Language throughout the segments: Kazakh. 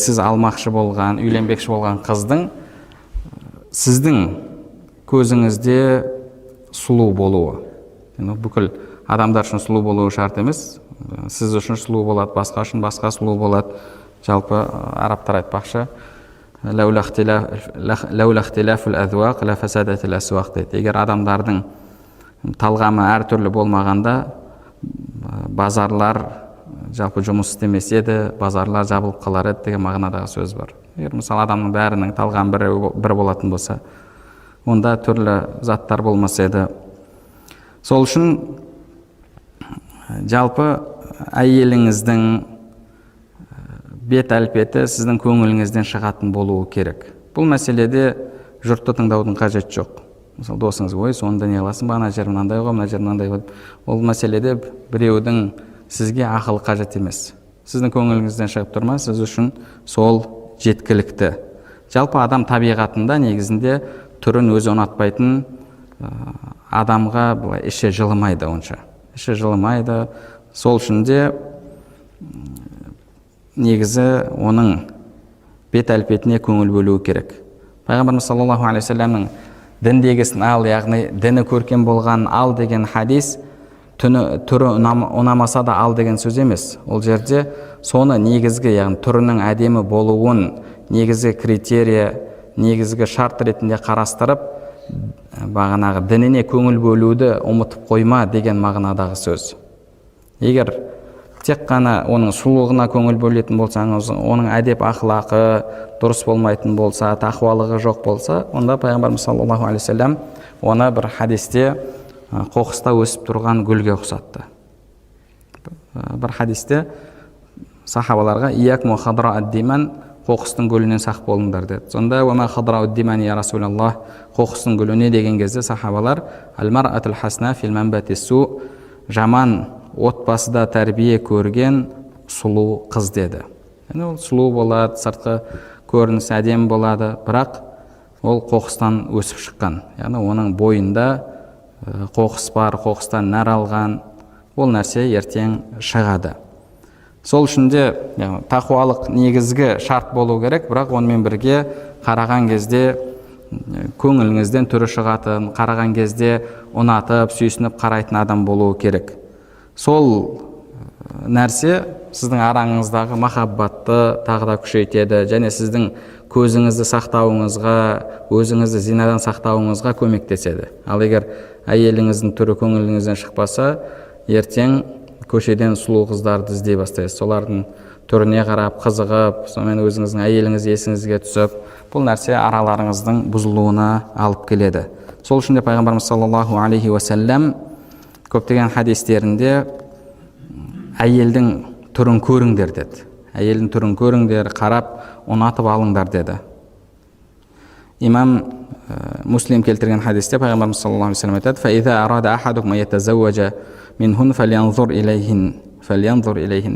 сіз алмақшы болған, үйленбекші болған қыздың сіздің көзіңізде сұлу болуы. Бүкіл адамдар үшін сұлу болуы шарт емес. Сіз үшін сұлу болады, басқа үшін басқа сұлу болады. Жалпы арабтар айтпақшы, ләула ихтилафул азвақ ла фасадатил асвақ дейді. Егер адамдардың талғамы әртүрлі болмағанда, базарлар жалпы жұмыс істемес еді, базарлар жабылып қалар еді деген мағынадағы сөз бар. Егер мысалы адамның бәрінің талғамы бір болатын болса, онда түрлі заттар болмас еді. Сол үшін жалпы әйеліңіздің бет әлпеті сіздің көңіліңізден шығатын болуы керек. Бұл мәселеде жұртты тыңдаудың қажеті жоқ. Мысалы досыңыз, ой, сонда не қыласың, ана жер мынандай ғой, мына жер мынандай ғой. Ол мәселеде біреудің сізге ақылы қажет емес. Сіздің көңіліңізден шығып тұрма, сіз үшін сол жеткілікті. Жалпы адам табиғатында негізінде түрін өзі ұнатпайтын адамға былай іші жылымайды онша. Іші жылымайды. Сол үшін де негізі оның бет әлпетіне көңіл бөлуі керек. Пайғамбарымыз саллаллаху алейхи вассаламның діндегісін ал, яғни діні көркем болған ал деген хадис түрі ұнамаса да ал деген сөз емес. Ол жерде соны негізгі, яғни түрінің әдемі болуын негізгі критерия, негізгі шарт ретінде қарастырып, бағанағы дініне көңіл бөлуді ұмытып қойма деген мағынадағы сөз. Егер тек қана оның сұлулығына көңіл бөлетін болсаңыз, оның әдеп ақылақы дұрыс болмайтын болса, тақуалығы жоқ болса, онда пайғамбарымыз саллаллаху алейхи вассалам оны бір хадисте қоқыста өсіп тұрған гүлге ұқсатты. Бір хадисте сахабаларға иякум хадра ад-диман, қоқыстың гүлінен сақ болыңдар деді. Сонда уама хадра ад-диман я расулаллах, қоқыстың гүліне деген кезде сахабалар аль-мар'атул хасна фил манбати су, жаман отбасыда тәрбие көрген сұлу қыз деді. Ол сұлу болады, сыртқы көрінісі әдемі болады, бірақ ол қоқыстан өсіп шыққан. Яғни оның бойында қоқыс бар, қоқыстан нәр алған, ол нәрсе ертең шығады. Сол үшін де тақуалық негізгі шарт болу керек, бірақ онымен бірге қараған кезде көңіліңізден түрі шығатын, қараған кезде ұнатып, сүйсініп қарайтын адам болуы керек. Сол нәрсе сіздің араңыздағы махаббатты тағы да күшейтеді және сіздің көзіңізді сақтауыңызға, өзіңізді зинадан сақтауыңызға көмектеседі. Ал егер әйеліңіздің түрі көңіліңізден шықпаса, ертең көшеден сұлу қыздарды іздей бастайсыз. Солардың түріне қарап, қызығып, сонымен өзіңіздің әйеліңіз есіңізге түсіп, бұл нәрсе араларыңыздың бұзылуына алып келеді. Сол үшін де пайғамбарымыз саллаллаху алейхи уассалам көптеген хадистерінде әйелдің түрін көріңдер деді. Әйелдің түрін көріңдер, қарап, ұнатып алыңдар деді. Имам Муслим келтірген хадисте пайғамбарымыз саллаллаху алейхи ва саллям айтады: "Фаиза арада ахадукум ятазавважа минхун фалянзур илейхин."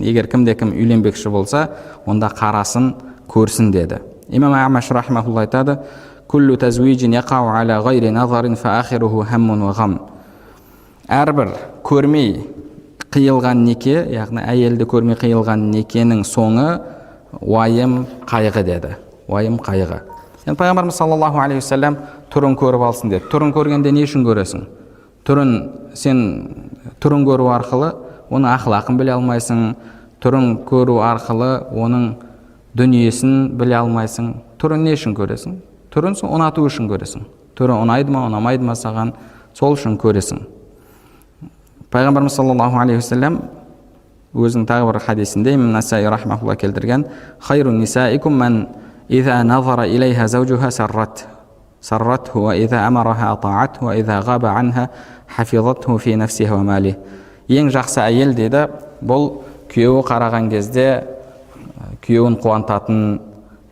Егер кімде-кім үйленбекші болса, онда қарасын, көрсін деді. Имам Амаш рахимахулла айтады: "Куллу тазвижин яқау аля гайри назарин фа ахируху хаммун ва гам." Әрбір көрмей қиылған неке, яғни әйелді көрмей қиылған некенің соңы уайым, қайғы деді. Уайым, қайғы. Яғни пайғамбарымыз саллаллаху алейхи вассалам түрін көріп алсын деді. Түрін көргенде не үшін көресің? Сен түрін көру арқылы оның ақылақын біле алмайсың, түрін көру арқылы оның дүниесін біле алмайсың. Түрін не үшін көресің? Түрін ұнату үшін көресің. Түрі ұнайды ма, ұнамайды ма саған, сол үшін көресің. Пайғамбарымыз саллаллаху алейхи вассалам өзінің тағы бір хадисінде имам Нәрсе рахмахулла келтірген: "Хайру нисаикум ман иза назара илейха заужуха сарратху ва иза амараха атаатху ва иза габа анха хафизатху фи нафсиха ва мали." Ең жақсы әйел деді, бұл күйеуі қараған кезде күйеуін қуантатын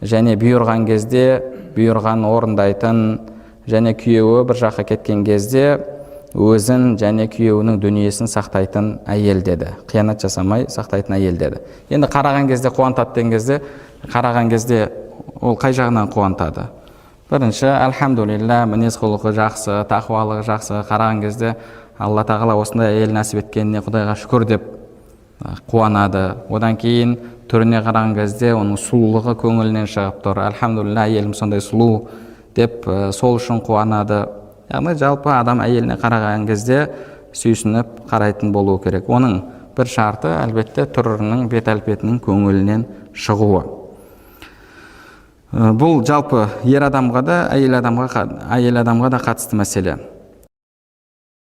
және бұйырған кезде бұйырған орындайтын және күйеуі бір жаққа кеткен кезде өзін және күйеуінің дүниесін сақтайтын әйел деді. Қиянат жасамай сақтайтын әйел деді. Енді қараған кезде қуантады деген кезде, қараған кезде ол қай жағынан қуантады? Бірінші, альхамдулилля, мінез құлқы жақсы, тақуалығы жақсы, қараған кезде Алла тағала осындай әйел нәсіп еткеніне Құдайға шүкір деп қуанады. Одан кейін түріне қараған кезде оның сұлулығы көңілінен шығып тұр. Альхамдулилля, әйелім сондай сұлу деп сол үшін қуанады. Яғни жалпы адам әйеліне қараған кезде сүйсініп қарайтын болуы керек. Оның бір шарты әлбетте түрінің, бет әлпетінің көңілінен шығуы. Бұл жалпы ер адамға да, әйел адамға да қатысты мәселе.